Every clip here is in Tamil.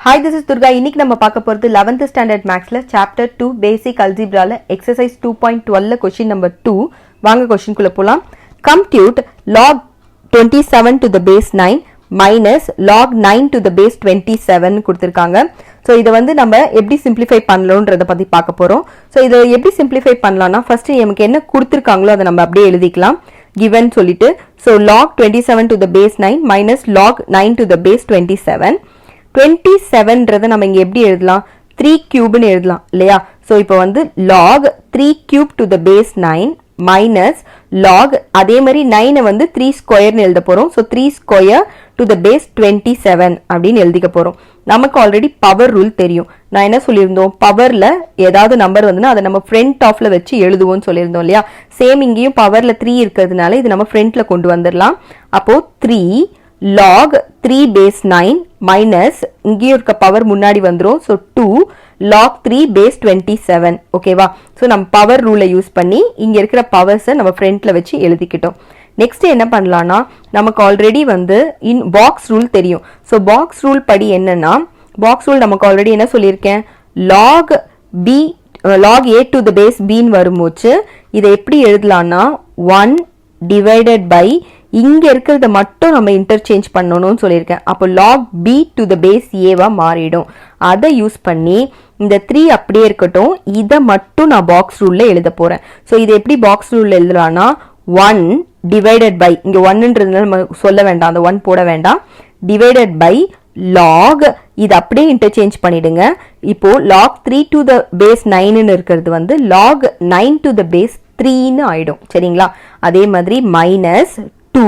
Hi, this is Durga. இன்னைக்கு நம்ம பார்க்க போறது 11th standard mathsல chapter 2 basic algebraல exercise 2.12ல question number 2. வாங்க question குள்ள போலாம். Compute log 27 to the base 9 minus log 9 to the base 27 கொடுத்திருக்காங்க. So இத வந்து நம்ம எப்படி simplify பண்ணலாம்ன்றத பத்தி பார்க்க போறோம். So இத எப்படி simplify பண்ணலாம்னா first நமக்கு என்ன கொடுத்திருக்காங்களோ அத நம்ம அப்படியே எழுதிக்கலாம். given சொல்லிட்டு so log 27 to the base 9 minus log 9 to the base 27 27ன்றதை நம்ம இங்க எப்படி எழுதலாம் 3 cube எழுதலாம் இல்லையா சோ இப்போ வந்து log 3 cube to the base 9 minus log அதே மாதிரி 9 வந்து 3 square எழுத போறோம் so 3 square to the base 27 அப்படினு எழுதிக்க போறோம் நமக்கு ஆல்ரெடி பவர் ரூல் தெரியும் நான் என்ன சொல்லிருந்தோம் பவர்ல ஏதாவது நம்பர் வந்துனா அத நம்ம front ofல வச்சு எழுதுவோம்னு சொல்லிருந்தோம் இல்லையா சேம் இங்கேயும் பவர்ல 3 இருக்குதுனால இது நம்ம ஃப்ரண்ட்ல கொண்டு வந்திரலாம் அப்போ 3 log 3 base 9 minus இங்கே இருக்க பவர் முன்னாடி வந்துரும் so 2 log 3 base 27 ஓகேவா சோ நம்ம பவர் ரூலை யூஸ் பண்ணி இங்க இருக்கிற பவர்ஸ் நம்ம ஃப்ரண்ட்ல வச்சு எழுதிக்கிட்டோம் நெக்ஸ்ட் என்ன பண்ணலாம்னா நமக்கு ஆல்ரெடி வந்து இன் பாக்ஸ் ரூல் தெரியும் சோ பாக்ஸ் ரூல் படி என்னன்னா பாக்ஸ் ரூல் நமக்கு ஆல்ரெடி என்ன சொல்லியிருக்கேன் log a to the base b ன்னு வரும்போது இதை எப்படி எழுதலாம்னா 1 divided by இங்க இருக்கிறத மட்டும் நம்ம இன்டர்சேஞ்ச் பண்ணனும்னு சொல்லிருக்கேன் அப்போ log b to the base a வா மாறிடும் அத யூஸ் பண்ணி இந்த 3 அப்படியே இருக்கட்டும் இத மட்டும் நான் பாக்ஸ் ரூல்ல எழுத போறேன் சோ இது எப்படி பாக்ஸ் ரூல்ல எழுதலாம்னா 1 divided by இங்க 1 ன்றதுனால நம்ம சொல்ல வேண்டாம் அந்த 1 போட வேண்டாம் divided by log இது அப்படியே இன்டர்சேஞ்ச் பண்ணிடுங்க இப்போ log 3 to the base 9 ன்னு இருக்குது வந்து log 9 to the base 3 ன்னு ஆயிடும் சரிங்களா அதே மாதிரி மைனஸ் 2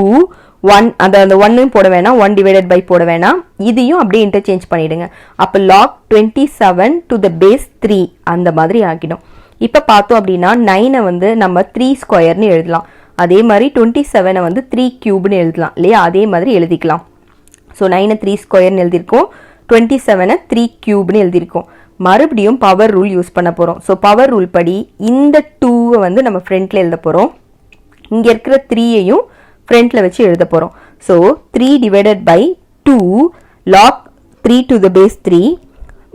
1 அந்த 1 போட வேணாம் 1 divided by போட வேணாம் இதையும் அப்படியே இன்டர்சேஞ்ச் பண்ணிடுங்க அப்ப log 27 to the base 3 அந்த மாதிரி ஆகிடும் இப்ப பார்த்தோம் அப்படினா 9 வந்து நம்ம 3 ஸ்கொயர் னு எழுதலாம் அதே மாதிரி 27 வந்து 3 கியூப் னு எழுதலாம் இல்லையா அதே மாதிரி எழுதிக்கலாம் சோ 9 3 ஸ்கொயர் னு எழுதிருக்கோம் 27 3 கியூப் னு எழுதிருக்கோம் மறுபடியும் பவர் ரூல் யூஸ் பண்ண போறோம் சோ பவர் ரூல் படி இந்த 2 வந்து நம்ம ஃப்ரண்ட்ல எழுத போறோம் இங்க இருக்கிற 3 ஐயும் ஃப்ரண்ட்ல வச்சு எழுத போறோம் so 3 divided by 2 log 3 to the base 3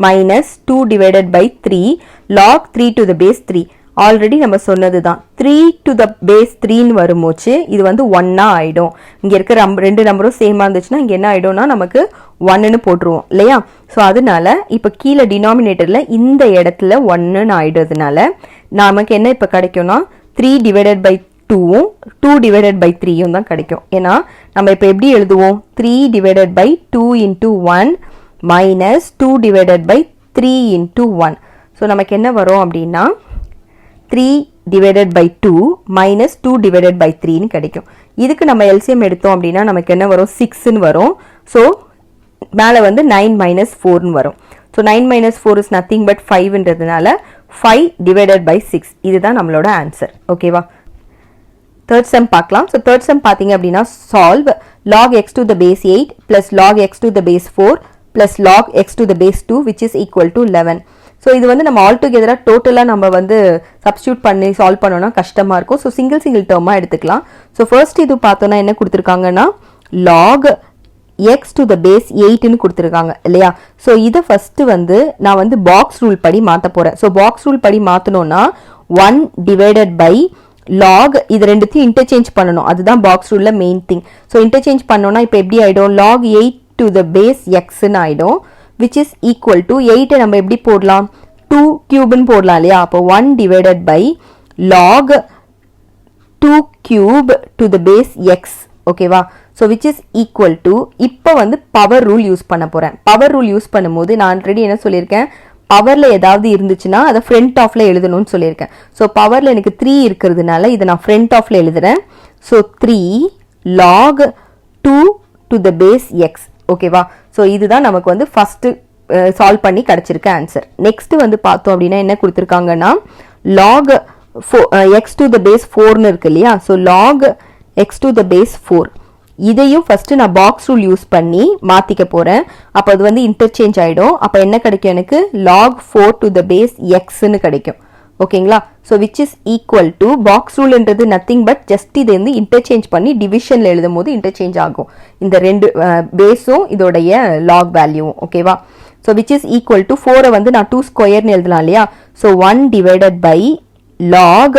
minus 2 divided by 3 log 3 to the base 3 already நம்ம சொன்னதுதான் 3 to the base 3 ன்னு வரும்போது இது வந்து 1 ஆயிடும் இங்க இருக்கிற ரெண்டு நம்பரும் சேமா இருந்துச்சுனா இங்க என்ன ஆயிடும்னா நமக்கு 1 ன்னு போட்டுருவோம் இல்லையா சோ அதனால இப்ப கீழ டினாமினேட்டர்ல இந்த இடத்துல 1 ன்னு ஆயிடுறதுனால நமக்கு என்ன இப்ப கிடைக்கும்னா 3 divided by 2 divided by 3 தான் கிடைக்கும் ஏனா நம்ம இப்ப எப்படி எழுதுவோம் 3 divided by 2 into 1 minus 2 divided by 3 into 1 so நமக்கு என்ன வரும் அப்படினா 3 divided by 2 minus 2 divided by 3 ன்னு கிடைக்கும் இதுக்கு நம்ம LCM எடுத்தோம் அப்படினா நமக்கு என்ன வரும் 6 ன்னு வரும் சோ மேல வந்து 9 minus 4 ன்னு வரும் so 9 minus 4 is nothing but 5 ன்றதுனால 5 divided by 6 இதுதான் நம்மளோட ஆன்சர் ஓகேவா third sum பார்க்கலாம் so third sum பாத்தீங்க அப்படினா solve log x to the base 8 plus log x to the base 4 plus log x to the base 2 which is equal to 11 so இது வந்து நம்ம ஆல் டுகெதரா டோட்டலா நம்ம வந்து சப்ஸ்டிட்யூட் பண்ணி சால்வ் பண்ணனும்னா கஷ்டமா இருக்கும் so சிங்கிள் டேர்மா எடுத்துக்கலாம் so first இது பார்த்தோம்னா என்ன கொடுத்திருக்காங்கன்னா log x to the base 8 ன்னு கொடுத்திருக்காங்க இல்லையா so இத ஃபர்ஸ்ட் வந்து நான் வந்து பாக்ஸ் ரூல் படி மாத்த போறேன் so பாக்ஸ் ரூல் படி மாத்தணும்னா 1 divided by log இது ரெண்டுத்தையும் இன்டர்சேஞ்ச் பண்ணனும் அதுதான் பாக்ஸ் ரூல்ல மெயின் திங் சோ இன்டர்சேஞ்ச் பண்ணோம்னா இப்போ எப்படி ஆயிடும் log 8 to the base x ன்னு ஆயிடும் which is equal to 8 நம்ம எப்படி போடலாம் 2 cube ன்னு போடலாம் இல்லையா அப்போ 1 divided by log 2 cube to the base x ஓகேவா so which is equal to இப்போ வந்து பவர் ரூல் யூஸ் பண்ண போறேன் பவர் ரூல் யூஸ் பண்ணும்போது நான் ஆல்ரெடி என்ன சொல்லிருக்கேன் பவர்ல ஏதாவது இருந்துச்சுனா அத ஃப்ரண்ட் ஆஃப்ல எழுதணும்னு சொல்லிருக்கேன் சோ பவர்ல எனக்கு 3 இருக்குதுனால இத நான் ஃப்ரண்ட் ஆஃப்ல எழுதுறேன் so 3 log 2 to the base x ஓகேவா சோ இதுதான் நமக்கு வந்து ஃபர்ஸ்ட் சால்வ் பண்ணி கிடைச்சிருக்க ஆன்சர் நெக்ஸ்ட் வந்து பார்த்தோம் அப்படினா என்ன கொடுத்திருக்காங்கன்னா log x to the base 4 ன்னு இருக்கு இல்லையா so log x to the base 4 இதையும் ஃபர்ஸ்ட் நான் பாக்ஸ் ரூல் யூஸ் பண்ணி மாத்திக்க போறேன் அப்ப அது வந்து இன்டர்சேஞ்ச் ஆயிடும் அப்ப என்ன கிடைக்கும் எனக்கு log 4 to the base x ன்னு கிடைக்கும் ஓகேங்களா so which is equal to box ரூல்ன்றது நத்திங் பட் ஜஸ்ட் இது வந்து இன்டர்சேஞ்ச் பண்ணி டிவிஷனில் எழுதும் போது இன்டர்சேஞ்ச் ஆகும் இந்த ரெண்டு பேஸும் இதோடைய லாக் வேல்யூவும். ஓகேவா? So which is equal to 4 வந்து நான் 2 ஸ்கொயர்னு எழுதலாம் இல்லையா? So 1 divided by log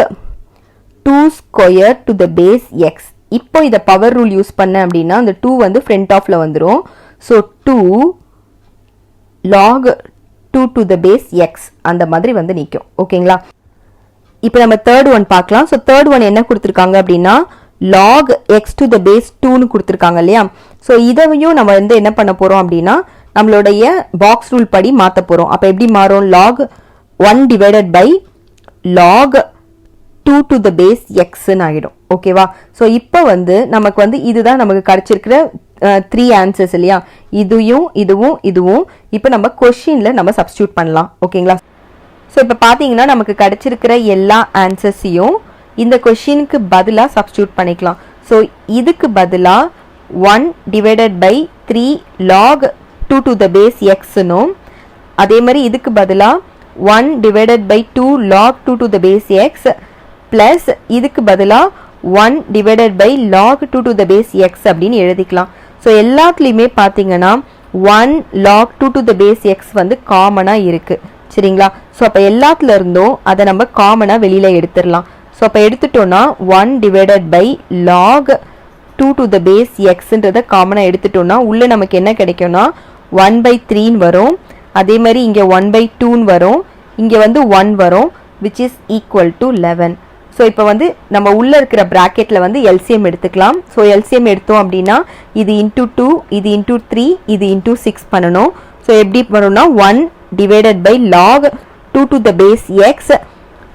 2 square to the base x. இப்போ இதை பவர் ரூல் யூஸ் பண்ண அப்படின்னா அந்த 2 வந்து ஃப்ரண்ட் ஆஃப்ல வந்துடும். So 2 log 2 to the base x அந்த மாதிரி வந்து நிற்கும். ஓகேங்களா? இப்போ நம்ம தேர்ட் ஒன் பார்க்கலாம். ஸோ தேர்ட் ஒன் என்ன கொடுத்துருக்காங்க அப்படின்னா log x to the base 2னு கொடுத்துருக்காங்க இல்லையா? ஸோ இதையும் நம்ம வந்து என்ன பண்ண போறோம் அப்படின்னா நம்மளுடைய பாக்ஸ் ரூல் படி மாற்ற போறோம். அப்போ எப்படி மாறும்? log 1 divided by log 2 to the base xன்னு ஆகிடும். ஓகேவா? ஸோ இப்போ வந்து நமக்கு வந்து இதுதான் நமக்கு கிடைச்சிருக்கிற 3 ஆன்சர்ஸ் இல்லையா? இதுவும் இதுவும் இதுவும் இப்போ நம்ம கொஸ்டின்ல நம்ம சப்ஸ்டியூட் பண்ணலாம். ஓகேங்களா? ஸோ இப்போ பார்த்தீங்கன்னா நமக்கு கிடைச்சிருக்கிற எல்லா ஆன்சர்ஸையும் இந்த கொஸ்டினுக்கு பதிலாக சப்ஸ்டியூட் பண்ணிக்கலாம். ஸோ இதுக்கு பதிலாக 1 divided by 3 log 2 to the base எக்ஸ்னும் அதே மாதிரி இதுக்கு பதிலாக 1 divided by 2 log 2 to the base x plus இதுக்கு பதிலாக 1 divided by log 2 to the base x அப்படின்னு எழுதிக்கலாம். ஸோ எல்லாத்துலேயுமே பார்த்தீங்கன்னா 1 log 2 to the base x வந்து காமனாக இருக்குது. சரிங்களா? ஸோ அப்போ எல்லாத்துல இருந்தும் அதை நம்ம காமனாக வெளியில் எடுத்துடலாம். ஸோ அப்போ எடுத்துட்டோம்னா 1 divided by log 2 to the base எக்ஸ்ன்றதை காமனாக எடுத்துட்டோம்னா உள்ளே நமக்கு என்ன கிடைக்கும்னா 1/3 வரும். அதே மாதிரி இங்கே 1/2 வரும். இங்கே வந்து 1 வரும் which is equal to 11. So இப்போ வந்து நம்ம உள்ளே இருக்கிற ப்ராக்கெட்டில் வந்து எல்சிஎம் எடுத்துக்கலாம். ஸோ எல்சிஎம் எடுத்தோம் அப்படின்னா இது இன்டூ 2 இது இன்டூ 3 இது இன்டூ 6 பண்ணணும். ஸோ எப்படி வரும்னா 1 divided by log 2 to the base x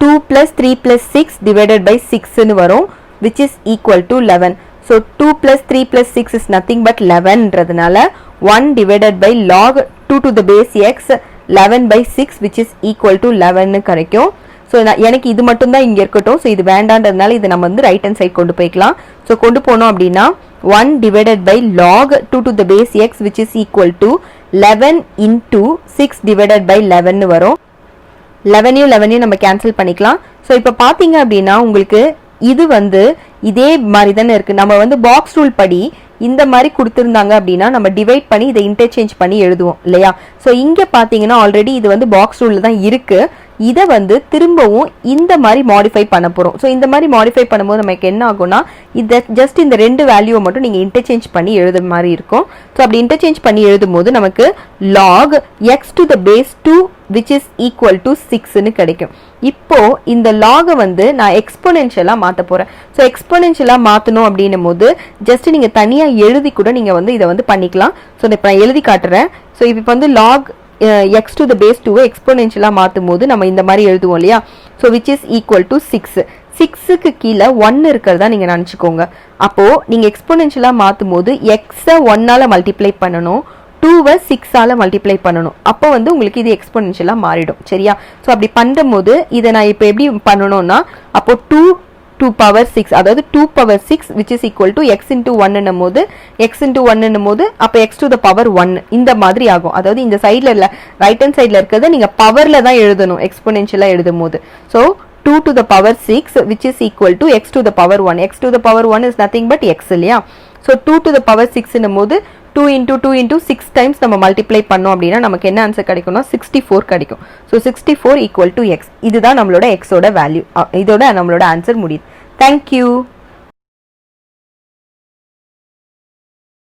2 plus 3 plus 6 divided by 6 வரும் which is equal to 11. So 2 plus 3 plus 6 is nothing but 11ன்றதுனால 1 divided by log 2 to the base x 11 by 6 which is equal to 11 கிடைக்கும். ஸோ எனக்கு இது மட்டும் தான் இங்கே இருக்கட்டும். ஸோ இது வேண்டான்றதுனால இது நம்ம வந்து ரைட் ஹேண்ட் சைட் கொண்டு போய்க்கலாம். ஸோ கொண்டு போனோம் அப்படின்னா 1 divided by log 2 to the base x which is equal to 11 into 6 divided by 11 வரும். 11 நம்ம கேன்சல் பண்ணிக்கலாம். ஸோ இப்போ பார்த்தீங்க அப்படின்னா உங்களுக்கு இது வந்து இதே மாதிரி தானே இருக்குது. நம்ம வந்து பாக்ஸ் ரூல் படி இந்த மாதிரி கொடுத்துருந்தாங்க அப்படின்னா நம்ம டிவைட் பண்ணி இதை இன்டர்சேஞ்ச் பண்ணி எழுதுவோம் இல்லையா? ஸோ இங்கே பார்த்தீங்கன்னா ஆல்ரெடி இது வந்து பாக்ஸ் ரூலில் தான் இருக்குது. இதை வந்து திரும்பவும் இந்த மாதிரி மாடிஃபை பண்ண போகிறோம். ஸோ இந்த மாதிரி மாடிஃபை பண்ணும்போது நமக்கு என்ன ஆகும்னா இதை ஜஸ்ட் இந்த ரெண்டு வேல்யூவை மட்டும் நீங்கள் இன்டர்சேஞ்ச் பண்ணி எழுதுற மாதிரி இருக்கும். ஸோ அப்படி இன்டர்சேஞ்ச் பண்ணி எழுதும் போது நமக்கு log x to the base 2 which is equal to 6ன்னு கிடைக்கும். இப்போ இந்த லாகை வந்து நான் எக்ஸ்போனென்ஷியலாக மாற்ற போகிறேன். ஸோ எக்ஸ்போனென்ஷியலாக மாற்றணும் அப்படின்னும் போது ஜஸ்ட் நீங்கள் தனியாக எழுதி கூட நீங்கள் வந்து இதை வந்து பண்ணிக்கலாம். ஸோ இப்போ நான் எழுதி காட்டுறேன். ஸோ இப்போ வந்து log x to the base 2 எக்ஸ்போனென்ஷியலாக மாற்றும் போது நம்ம இந்த மாதிரி எழுதுவோம் இல்லையா? So which is equal to 6. 6க்கு கீழே 1 இருக்கிறதா நீங்கள் நினச்சிக்கோங்க. அப்போது நீங்கள் எக்ஸ்போனென்ஷியலாக மாற்றும் போது எக்ஸை 1ஆல் மல்டிப்ளை பண்ணணும், 2வை 6ஆல் மல்டிப்ளை பண்ணணும். அப்போ வந்து உங்களுக்கு இது எக்ஸ்போனென்ஷியலாக மாறிடும். சரியா? ஸோ அப்படி பண்ணும்போது இதை நான் இப்போ எப்படி பண்ணணும்னா அப்போ 2 to power 6 அதாவது 2 power 6 which is equal to x into 1 என்னும் போது x into 1 என்னும் போது அப்போ x to the power 1 இந்த மாதிரி ஆகும். அதாவது இந்த சைடில் இல்லை ரைட் ஹேண்ட் சைடில் இருக்கிறத நீங்கள் பவரில் தான் எழுதணும் எக்ஸ்போனென்ஷியலாக எழுதும் போது. So 2 to the power 6 which is equal to x to the power 1. x to the power 1 is nothing but x இல்லையா? ஸோ 2 to the power 6 என்னும் போது 2 into 2 into 6 டைம்ஸ் நம்ம மல்டிப்ளை பண்ணோம் அப்படின்னா நமக்கு என்ன ஆன்சர் கிடைக்கும்னா 64 கிடைக்கும். So 64 equal to x. இதுதான் நம்மளோட எக்ஸோட வேல்யூ. இதோட நம்மளோட ஆன்சர் முடியுது. தேங்க்யூ.